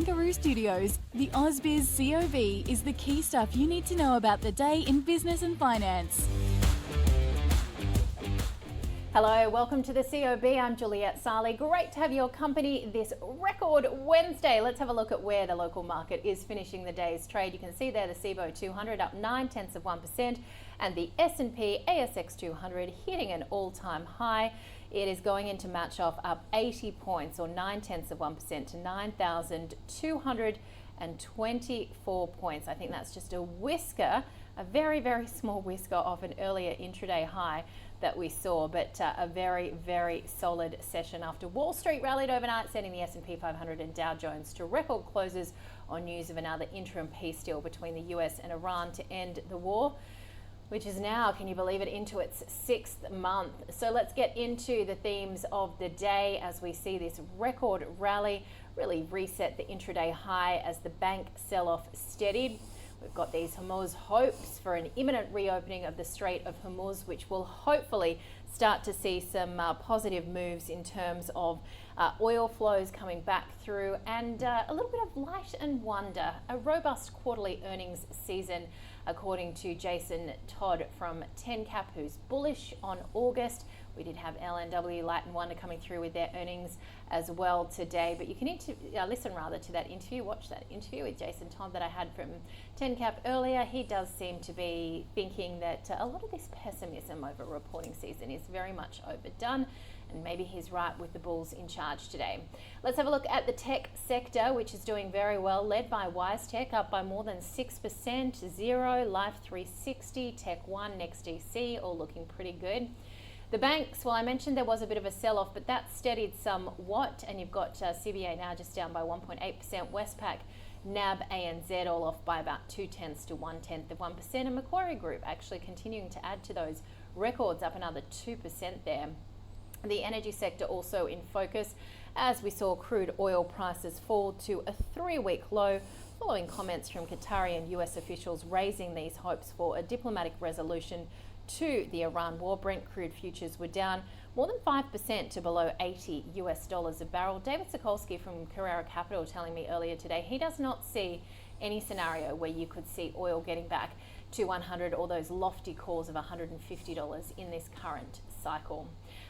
Kangaroo Studios, the AusBiz COB is the key stuff you need to know about the day in business and finance. Hello, welcome to the COB. I'm Juliette Sarli. Great to have your company this record Wednesday. Let's have a look at where the local market is finishing the day's trade. You can see there the CBO 200 up 0.9% and the S&P ASX 200 hitting an all-time high. It is going into match off up 80 points or 0.9% to 9,224 points. I think that's just a whisker, a very, very small whisker off an earlier intraday high that we saw, but a very, very solid session after Wall Street rallied overnight, sending the S&P 500 and Dow Jones to record closes on news of another interim peace deal between the US and Iran to end the war, which is now, can you believe it, into its 6th month. So let's get into the themes of the day as we see this record rally really reset the intraday high as the bank sell-off steadied. We've got these Hormuz hopes for an imminent reopening of the Strait of Hormuz, which will hopefully start to see some positive moves in terms of oil flows coming back through and a little bit of light and wonder. A robust quarterly earnings season, according to Jason Todd from TenCap, who's bullish on August. We did have LNW, Light and Wonder, coming through with their earnings as well today. But you can listen rather to that interview, watch that interview with Jason Todd that I had from TenCap earlier. He does seem to be thinking that a lot of this pessimism over reporting season is very much overdone. And maybe he's right with the bulls in charge today. Let's have a look at the tech sector, which is doing very well, led by WiseTech, up by more than 6%. Xero, Life360, Tech One, NextDC, all looking pretty good. The banks, well, I mentioned there was a bit of a sell-off, but that steadied somewhat, and you've got CBA now just down by 1.8%, Westpac, NAB, ANZ all off by about 0.2 to 0.1%, and Macquarie Group actually continuing to add to those records, up another 2% there. The energy sector also in focus as we saw crude oil prices fall to a 3-week low following comments from Qatari and US officials raising these hopes for a diplomatic resolution to the Iran war. Brent crude futures were down more than 5% to below $80 a barrel. David Sokolsky from Carrera Capital telling me earlier today he does not see any scenario where you could see oil getting back to 100 or those lofty calls of $150 in this current cycle.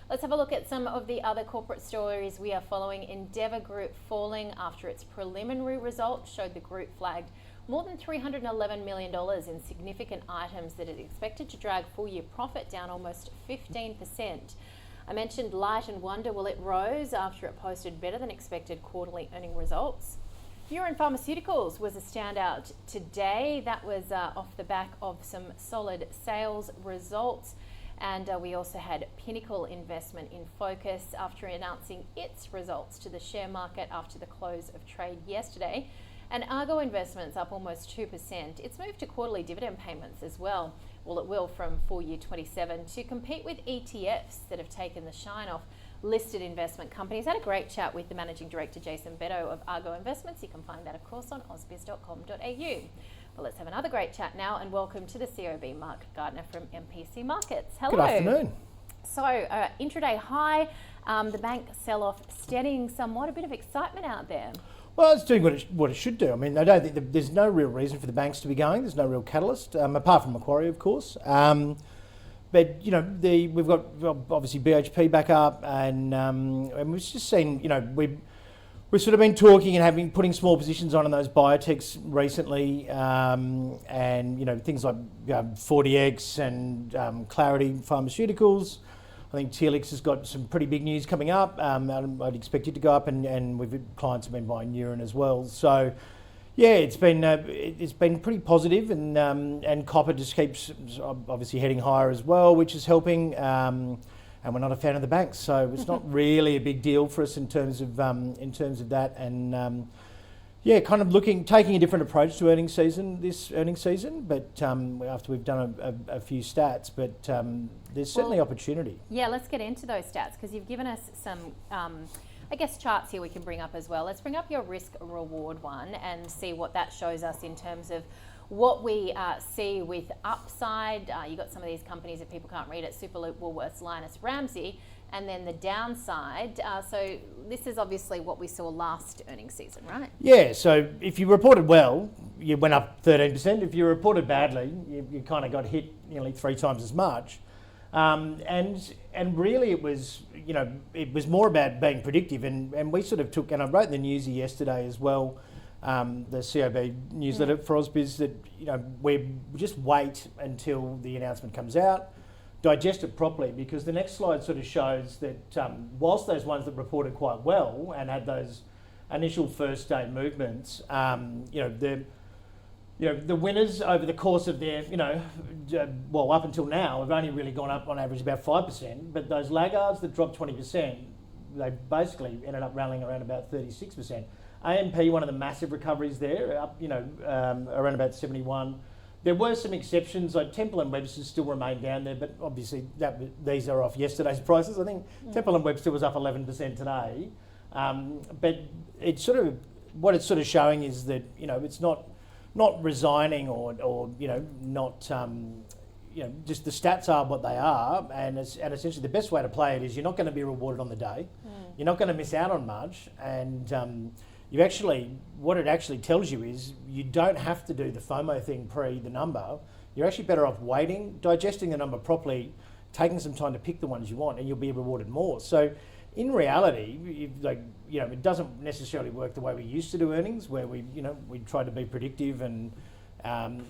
Let's have a look at some of the other corporate stories we are following. Endeavour Group falling after its preliminary results showed the group flagged more than $311 million in significant items that is expected to drag full-year profit down almost 15%. I mentioned Light and Wonder. Well, it rose after it posted better than expected quarterly earning results. Neuren Pharmaceuticals was a standout today. That was off the back of some solid sales results. And we also had Pinnacle Investment in focus after announcing its results to the share market after the close of trade yesterday. And Argo Investments up almost 2%. It's moved to quarterly dividend payments as well. Well, it will from full year 27 to compete with ETFs that have taken the shine off listed investment companies. I had a great chat with the Managing Director, Jason Beddoe of Argo Investments. You can find that, of course, on ausbiz.com.au. Well, let's have another great chat now and welcome to the COB, Mark Gardner from MPC Markets. Hello. Good afternoon. So, intraday high, the bank sell-off steadying somewhat, a bit of excitement out there. Well, it's doing what it should do. I mean, I don't think there's no real reason for the banks to be going. There's no real catalyst, apart from Macquarie, of course. But, you know, we've got obviously BHP back up and we've just seen, you know, we've sort of been talking and putting small positions on in those biotechs recently, and you know things like 40X and Clarity Pharmaceuticals. I think TLX has got some pretty big news coming up. I'd expect it to go up, and we've clients have been buying Neuren as well. So yeah, it's been pretty positive, and copper just keeps obviously heading higher as well, which is helping. And we're not a fan of the banks, so it's not really a big deal for us in terms of that. And yeah, kind of taking a different approach to this earnings season. But after we've done a few stats, but there's certainly opportunity. Yeah, let's get into those stats because you've given us some, I guess, charts here we can bring up as well. Let's bring up your risk reward one and see what that shows us in terms of what we see with upside. You got some of these companies that people can't read it: Superloop, Woolworths, Linus, Ramsey, And then the downside, so this is obviously what we saw last earnings season, right? Yeah, so if you reported well, you went up 13%. If you reported badly, you kind of got hit nearly 3 times as much. And really it was, it was more about being predictive. And we sort of took, and I wrote in the newsy yesterday as well, the COB newsletter for Ausbiz, that, we just wait until the announcement comes out, digest it properly, because the next slide sort of shows that whilst those ones that reported quite well and had those initial first day movements, the winners over the course of their, up until now have only really gone up on average about 5%, but those laggards that dropped 20%, they basically ended up rallying around about 36%. AMP, one of the massive recoveries there, up, around about 71. There were some exceptions, like Temple and Webster still remain down there, but obviously these are off yesterday's prices. I think Temple and Webster was up 11% today. But it's sort of, what it's sort of showing is that, it's not resigning or not, just the stats are what they are. And essentially the best way to play it is you're not going to be rewarded on the day. You're not going to miss out on much. And what it actually tells you is you don't have to do the FOMO thing pre the number. You're actually better off waiting, digesting the number properly, taking some time to pick the ones you want, and you'll be rewarded more. So in reality, it doesn't necessarily work the way we used to do earnings, where we try to be predictive, and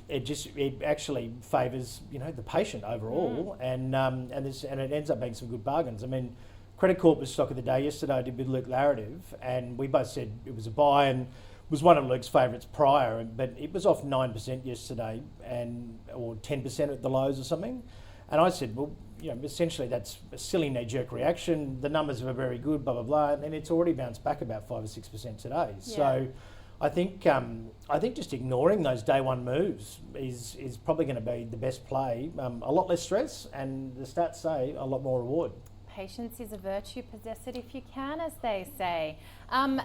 it actually favours the patient overall, and it ends up being some good bargains. I mean, Credit Corp was stock of the day yesterday. I did with Luke Larrative, and we both said it was a buy, and was one of Luke's favourites prior, but it was off 9% yesterday, or 10% at the lows or something. And I said, well, essentially that's a silly knee-jerk reaction. The numbers are very good, blah blah blah, and it's already bounced back about 5 or 6% today. Yeah. So I think just ignoring those day one moves is probably going to be the best play. A lot less stress, and the stats say a lot more reward. Patience is a virtue, possess it if you can, as they say.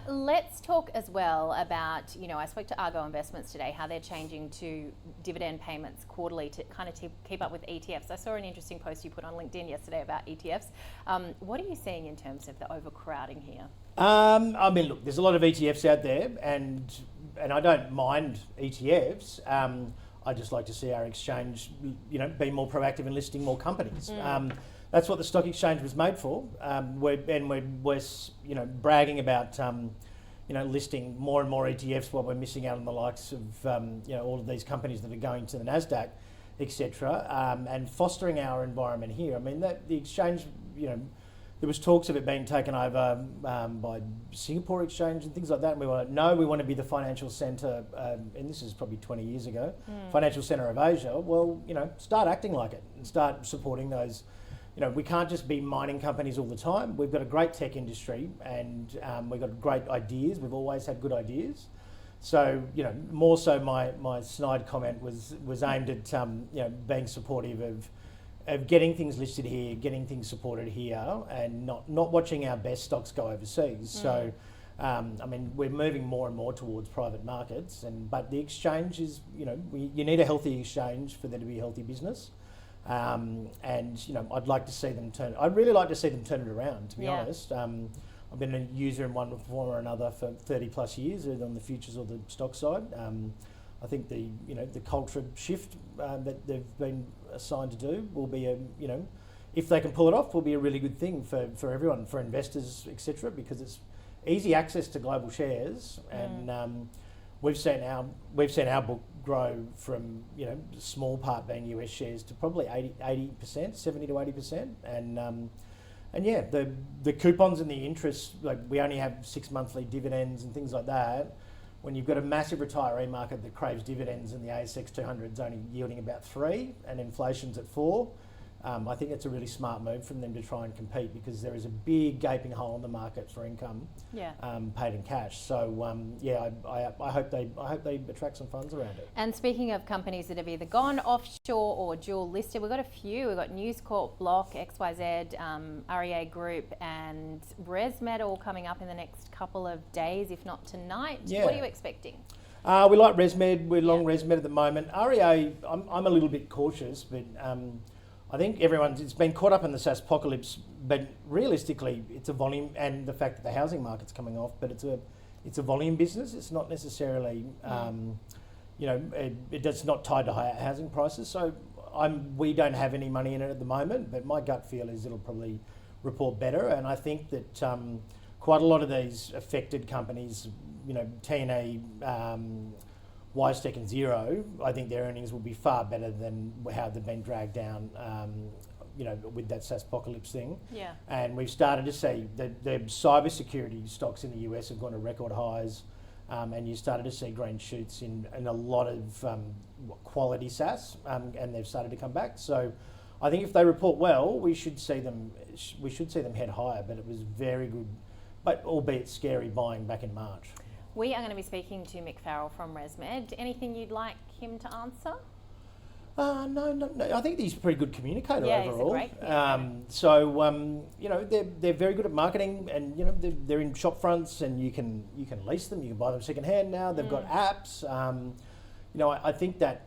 Let's talk as well about, I spoke to Argo Investments today, how they're changing to dividend payments quarterly to kind of keep up with ETFs. I saw an interesting post you put on LinkedIn yesterday about ETFs. What are you seeing in terms of the overcrowding here? I mean, look, there's a lot of ETFs out there, and I don't mind ETFs. I just like to see our exchange, be more proactive in listing more companies. That's what the stock exchange was made for. We're bragging about, listing more and more ETFs while we're missing out on the likes of, all of these companies that are going to the NASDAQ, etc., and fostering our environment here. I mean, the exchange, there was talks of it being taken over by Singapore Exchange and things like that. And we want to be the financial centre, and this is probably 20 years ago, financial centre of Asia. Well, start acting like it and start supporting those. We can't just be mining companies all the time. We've got a great tech industry, and we've got great ideas. We've always had good ideas. So, more so my snide comment was aimed at, being supportive of getting things listed here, getting things supported here, and not watching our best stocks go overseas. So, we're moving more and more towards private markets, but the exchange is, you need a healthy exchange for there to be a healthy business. I'd like to see them I'd really like to see them turn it around, to be honest. I've been a user in one form or another for 30 plus years, either on the futures or the stock side. I think the culture shift that they've been assigned to do will be if they can pull it off, will be a really good thing for everyone, for investors, etc., because it's easy access to global shares, and we've seen our book grow from small part being US shares to probably 80%, 70 to 80%, and the coupons and the interest, like we only have 6 monthly dividends and things like that. When you've got a massive retiree market that craves dividends, and the ASX 200 is only yielding about 3 and inflation's at 4, I think it's a really smart move from them to try and compete, because there is a big gaping hole in the market for income paid in cash. So I hope they attract some funds around it. And speaking of companies that have either gone offshore or dual listed, we've got a few. We've got News Corp, Block, XYZ, REA Group, and ResMed all coming up in the next couple of days, if not tonight. Yeah. What are you expecting? We like ResMed. We're long ResMed at the moment. REA, I'm a little bit cautious, but I think it's been caught up in the SaaS apocalypse, but realistically, it's a volume, and the fact that the housing market's coming off, but it's a volume business. It's not necessarily, it's not tied to higher housing prices. So we don't have any money in it at the moment, but my gut feel is it'll probably report better. And I think that quite a lot of these affected companies, TNA, WiseTech and Xero, I think their earnings will be far better than how they've been dragged down, with that SaaS apocalypse thing. Yeah. And we've started to see the cybersecurity stocks in the US have gone to record highs, and you started to see green shoots in a lot of quality SaaS, and they've started to come back. So I think if they report well, we should see them head higher. But it was very good, but albeit scary buying back in March. We are going to be speaking to Mick Farrell from ResMed. Anything you'd like him to answer? No. I think he's a pretty good communicator overall. He's a great they're very good at marketing, and they're in shop fronts, and you can lease them, you can buy them second hand now. They've got apps. I think that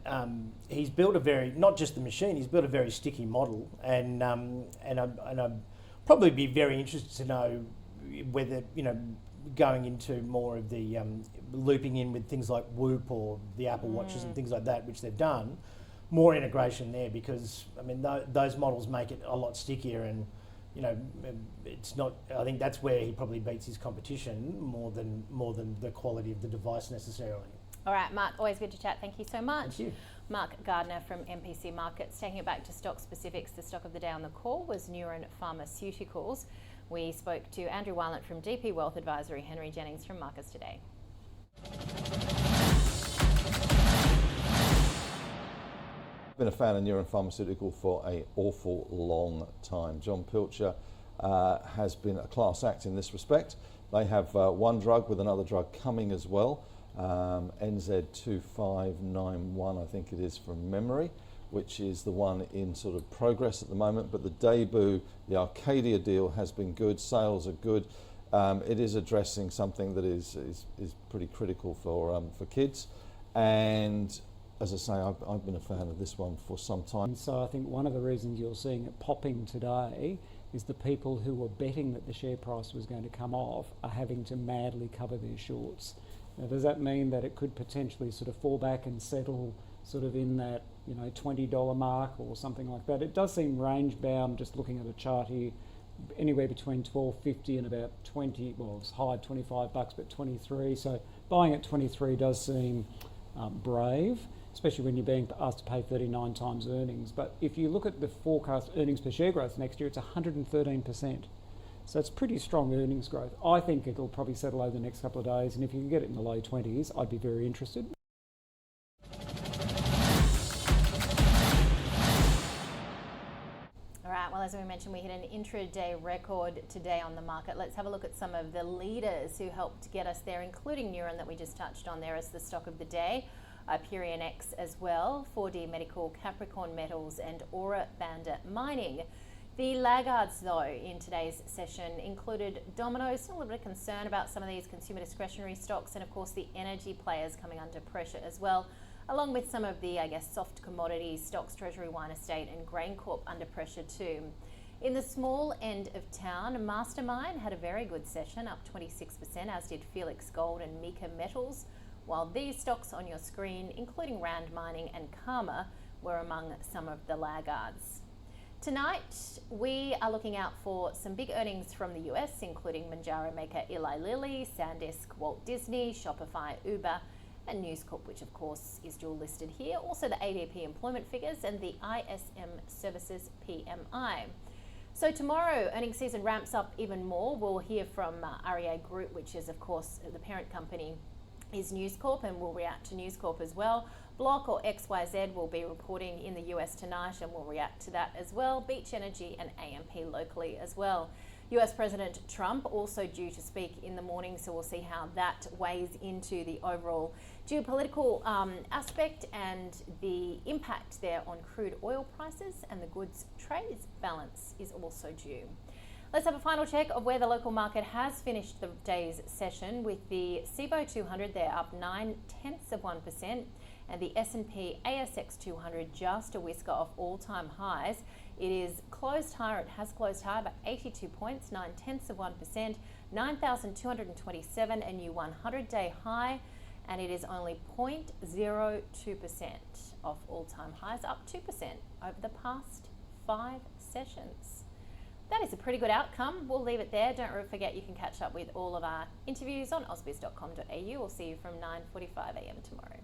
he's built not just the machine, he's built a very sticky model, and I'd probably be very interested to know whether going into more of the looping in with things like Whoop or the Apple Watches and things like that, which they've done, more integration there, because those models make it a lot stickier, and it's not. I think that's where he probably beats his competition more than the quality of the device necessarily. All right, Mark, always good to chat. Thank you so much. Thank you. Mark Gardner from MPC Markets. Taking it back to stock specifics, the stock of the day on the call was Neuren Pharmaceuticals. We spoke to Andrew Weilant from DP Wealth Advisory, Henry Jennings from Markets Today. I've been a fan of Neuren Pharmaceutical for an awful long time. John Pilcher has been a class act in this respect. They have one drug with another drug coming as well, NZ2591, I think it is from memory, which is the one in sort of progress at the moment. But the debut, the Arcadia deal, has been good. Sales are good. It is addressing something that is pretty critical for kids. And as I say, I've been a fan of this one for some time. And so I think one of the reasons you're seeing it popping today is the people who were betting that the share price was going to come off are having to madly cover their shorts. Now, does that mean that it could potentially sort of fall back and settle sort of in that $20 mark or something like that? It does seem range bound, just looking at a chart here, anywhere between $12.50 and about 20. Well, it's high $25, but 23. So buying at 23 does seem brave, especially when you're being asked to pay 39 times earnings. But if you look at the forecast earnings per share growth next year, it's 113%. So it's pretty strong earnings growth. I think it'll probably settle over the next couple of days, and if you can get it in the low 20s, I'd be very interested. All right, well, as we mentioned, we hit an intraday record today on the market. Let's have a look at some of the leaders who helped get us there, including Neuren that we just touched on there as the stock of the day. IperionX as well, 4D Medical, Capricorn Metals and Aura Bandit Mining. The laggards, though, in today's session included Domino's, still a little bit of concern about some of these consumer discretionary stocks, and of course the energy players coming under pressure as well, along with some of the, soft commodities, stocks, Treasury Wine Estate and GrainCorp under pressure too. In the small end of town, Mastermind had a very good session, up 26%, as did Felix Gold and Mika Metals, while these stocks on your screen, including Rand Mining and Karma, were among some of the laggards. Tonight, we are looking out for some big earnings from the US, including Manjaro maker Eli Lilly, SanDisk, Walt Disney, Shopify, Uber, and News Corp, which of course is dual listed here. Also the ADP employment figures and the ISM Services PMI. So tomorrow, earnings season ramps up even more. We'll hear from REA Group, which is of course the parent company is News Corp, and we'll react to News Corp as well. Block or XYZ will be reporting in the US tonight, and we'll react to that as well. Beach Energy and AMP locally as well. US President Trump also due to speak in the morning, so we'll see how that weighs into the overall geopolitical aspect and the impact there on crude oil prices, and the goods trade balance is also due. Let's have a final check of where the local market has finished the day's session, with the CBO 200 there up 0.9%. and the S&P ASX 200 just a whisker off all-time highs. It is closed higher. It has closed higher by 82 points, 0.9%, 9,227, a new 100-day high, and it is only 0.02% off all-time highs, up 2% over the past 5 sessions. That is a pretty good outcome. We'll leave it there. Don't forget you can catch up with all of our interviews on ausbiz.com.au. We'll see you from 9:45 a.m. tomorrow.